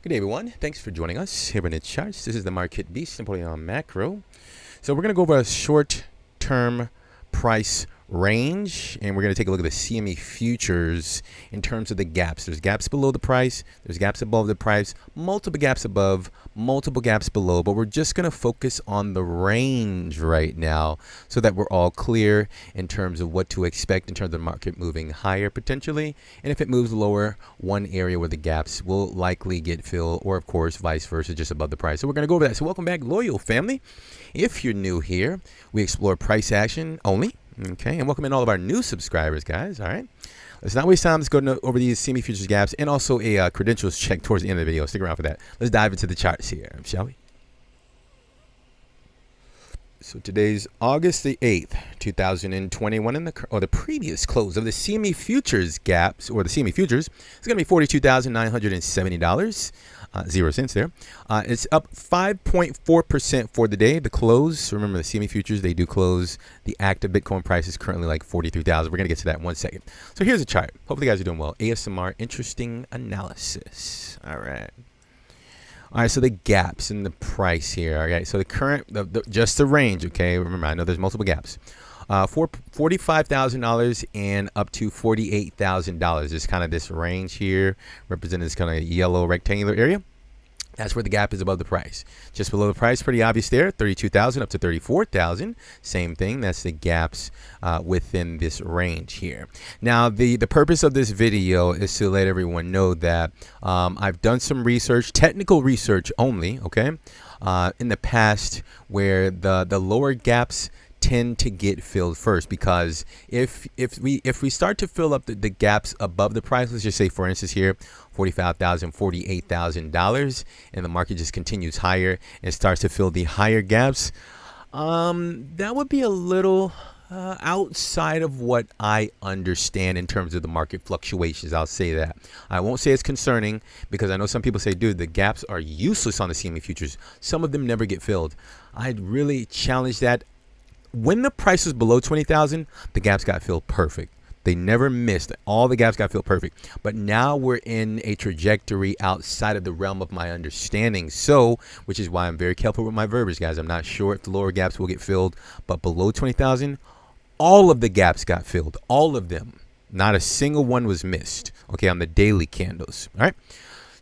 Good day, everyone. Thanks for joining us here in the charts. This is the Market Beast, Napoleon Macro. So we're going to go over a short-term price range, and we're going to take a look at the CME futures in terms of the gaps. There's gaps below the price, there's gaps above the price, multiple gaps above, multiple gaps below, but we're just going to focus on the range right now so that we're all clear in terms of what to expect in terms of the market moving higher potentially, and if it moves lower, one area where the gaps will likely get filled, or of course vice versa, just above the price. So we're going to go over that. So welcome back, loyal family. If you're new here, we explore price action only. Okay, and welcome in all of our new subscribers, guys. All right, let's not waste time. Let's go over these CME futures gaps and also a credentials check towards the end of the video. Stick around for that. Let's dive into the charts here, shall we? So today's August the 8th, 2021, and the previous close of the CME futures gaps, or the CME futures, is going to be $42,970. 0 cents there. It's up 5.4% for the day. The close, remember the CME futures, they do close. The active Bitcoin price is currently like 43,000. We're going to get to that in 1 second. So here's a chart. Hopefully you guys are doing well. ASMR, interesting analysis. All right. All right, so the gaps in the price here. All right, so the current, just the range, okay? Remember, I know there's multiple gaps. For $45,000 and up to $48,000 is kind of this range here, representing this kind of yellow rectangular area. That's where the gap is above the price. Just below the price, pretty obvious there, 32,000 up to 34,000. Same thing, that's the gaps within this range here. Now, the purpose of this video is to let everyone know that I've done some research, technical research only, okay, in the past where the lower gaps tend to get filled first, because if we start to fill up the gaps above the price, let's just say for instance here $45,000, $48,000, and the market just continues higher and starts to fill the higher gaps, that would be a little outside of what I understand in terms of the market fluctuations. I'll say that. I won't say it's concerning, because I know some people say, dude, the gaps are useless on the CME futures. Some of them never get filled. I'd really challenge that. When the price was below 20,000, the gaps got filled perfect. They never missed. All the gaps got filled perfect. But now we're in a trajectory outside of the realm of my understanding. So, which is why I'm very careful with my verbiage, guys. I'm not sure if the lower gaps will get filled, but below 20,000, all of the gaps got filled. All of them. Not a single one was missed. Okay, on the daily candles. All right.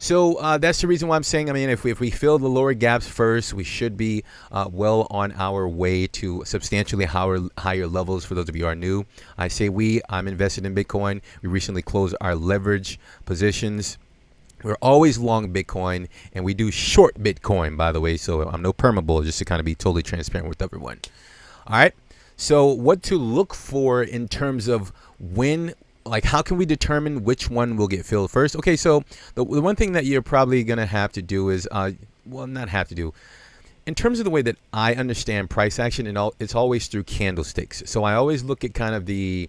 So that's the reason why I'm saying, I mean, if we fill the lower gaps first, we should be well on our way to substantially higher levels. For those of you who are new, I say I'm invested in Bitcoin. We recently closed our leverage positions. We're always long Bitcoin, and we do short Bitcoin, by the way. So I'm no permabull, just to kind of be totally transparent with everyone. All right. So what to look for in terms of when, like, how can we determine which one will get filled first? Okay, so the one thing that you're probably going to have to do is, well, not have to do. In terms of the way that I understand price action, it's always through candlesticks. So I always look at kind of the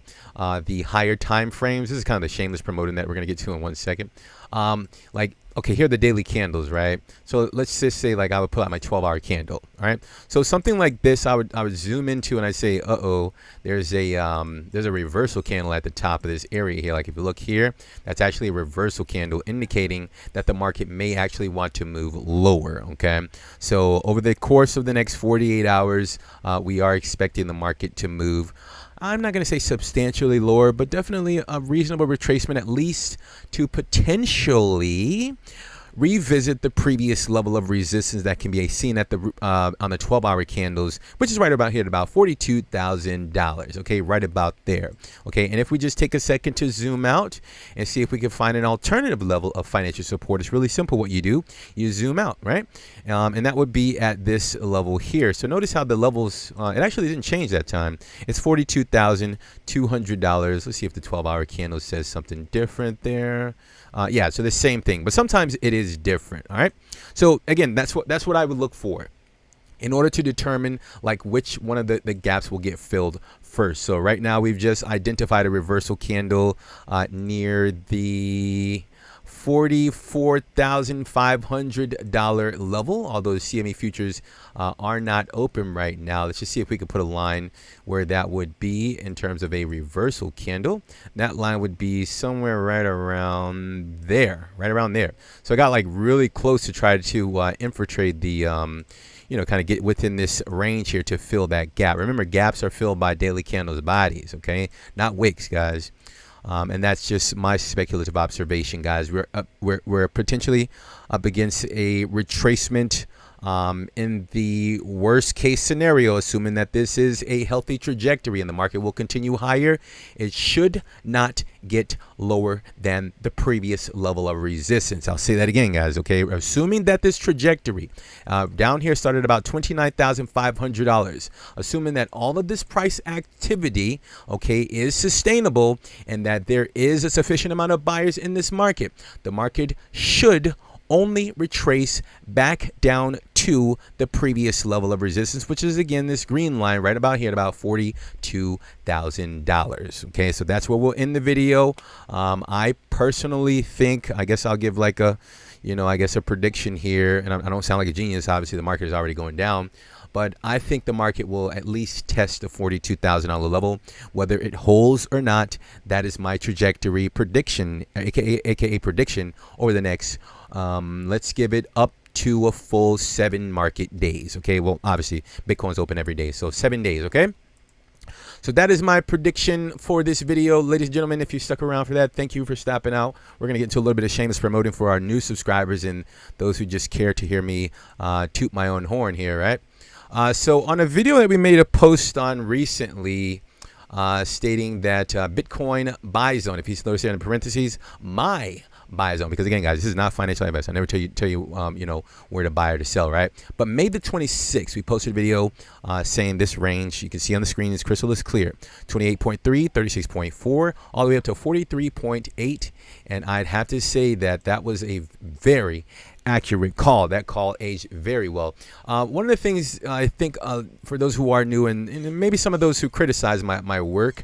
higher time frames. This is kind of the shameless promoting that we're going to get to in 1 second. Like, okay, here are the daily candles, right? So let's just say, like, I would pull out my 12-hour candle, all right? So something like this, I would zoom into, and I say, there's a reversal candle at the top of this area here. Like, if you look here, that's actually a reversal candle indicating that the market may actually want to move lower, okay? So over the course of the next 48 hours, we are expecting the market to move, I'm not going to say substantially lower, but definitely a reasonable retracement, at least to potentially revisit the previous level of resistance that can be seen at the on the 12-hour candles, which is right about here at about $42,000. Okay, right about there. Okay, and if we just take a second to zoom out and see if we can find an alternative level of financial support, it's really simple. What you do, you zoom out, right? And that would be at this level here. So notice how the levels, it actually didn't change that time. It's $42,200. Let's see if the 12-hour candle says something different there. Yeah, so the same thing, but sometimes it is different. All right. So again, that's what I would look for in order to determine like which one of the gaps will get filled first. So right now we've just identified a reversal candle near the $44,500 level, although the CME futures are not open right now. Let's just see if we could put a line where that would be in terms of a reversal candle. That line would be somewhere right around there, So I got like really close to try to infiltrate the kind of get within this range here to fill that gap. Remember, gaps are filled by daily candles bodies, okay, not wicks, guys. And that's just my speculative observation, guys. We're potentially up against a retracement in the worst case scenario, assuming that this is a healthy trajectory and the market will continue higher. It should not get lower than the previous level of resistance. I'll say that again, guys. Okay, assuming that this trajectory down here started at about $29,500, assuming that all of this price activity, okay, is sustainable and that there is a sufficient amount of buyers in this market, the market should only retrace back down to the previous level of resistance, which is again this green line right about here at about $42,000. Okay, so that's where we'll end the video. I personally think, I guess I'll give like a, a prediction here, and I don't sound like a genius. Obviously, the market is already going down. But I think the market will at least test the $42,000 level. Whether it holds or not, that is my trajectory prediction, aka prediction over the next, let's give it up to a full 7 market days. Okay, well, obviously, Bitcoin's open every day, so 7 days, okay? So that is my prediction for this video. Ladies and gentlemen, if you stuck around for that, thank you for stopping out. We're going to get into a little bit of shameless promoting for our new subscribers and those who just care to hear me toot my own horn here, right? So on a video that we made a post on recently stating that Bitcoin buy zone, if you notice here in parentheses, my buy zone, because again, guys, this is not financial advice. I never tell you where to buy or to sell, right? But May the 26th, we posted a video saying this range, you can see on the screen, is crystal clear, 28.3, 36.4, all the way up to 43.8. And I'd have to say that that was a very accurate call. That call aged very well. One of the things I think for those who are new and maybe some of those who criticize my work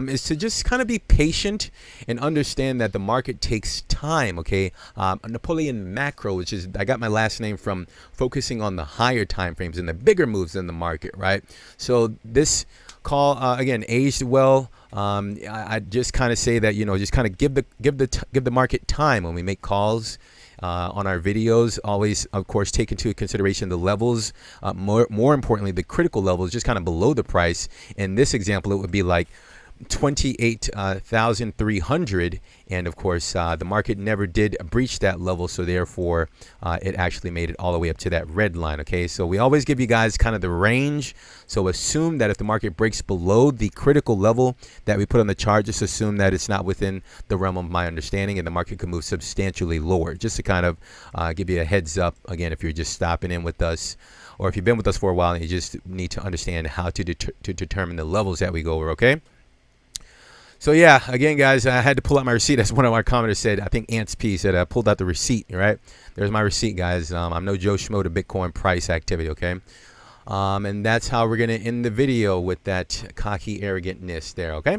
is to just kind of be patient and understand that the market takes time. Okay, Napoleon macro, which is, I got my last name from focusing on the higher time frames and the bigger moves in the market, right? So this call again aged well. I just kind of say that just kind of give the market time when we make calls on our videos. Always, of course, take into consideration the levels, more importantly the critical levels just kind of below the price. In this example, it would be like 28,300, and of course the market never did breach that level, so therefore it actually made it all the way up to that red line. Okay, so we always give you guys kind of the range, so assume that if the market breaks below the critical level that we put on the chart, just assume that it's not within the realm of my understanding and the market could move substantially lower, just to kind of give you a heads up again if you're just stopping in with us, or if you've been with us for a while and you just need to understand how to determine the levels that we go over. Okay, so yeah, again, guys, I had to pull out my receipt. As one of our commenters said, I think Ants P said, I pulled out the receipt, right? There's my receipt, guys. I'm no Joe Schmo to Bitcoin price activity, okay? And that's how we're going to end the video, with that cocky arrogantness there, okay?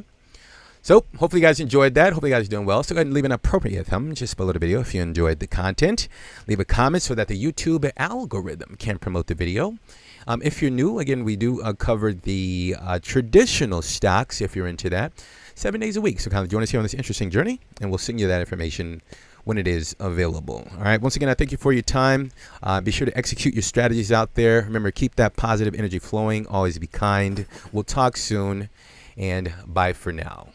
So hopefully you guys enjoyed that. Hopefully you guys are doing well. So go ahead and leave an appropriate thumb just below the video if you enjoyed the content. Leave a comment so that the YouTube algorithm can promote the video. If you're new, again, we do cover the traditional stocks, if you're into that, 7 days a week. So kind of join us here on this interesting journey, and we'll send you that information when it is available. All right. Once again, I thank you for your time. Be sure to execute your strategies out there. Remember, keep that positive energy flowing. Always be kind. We'll talk soon, and bye for now.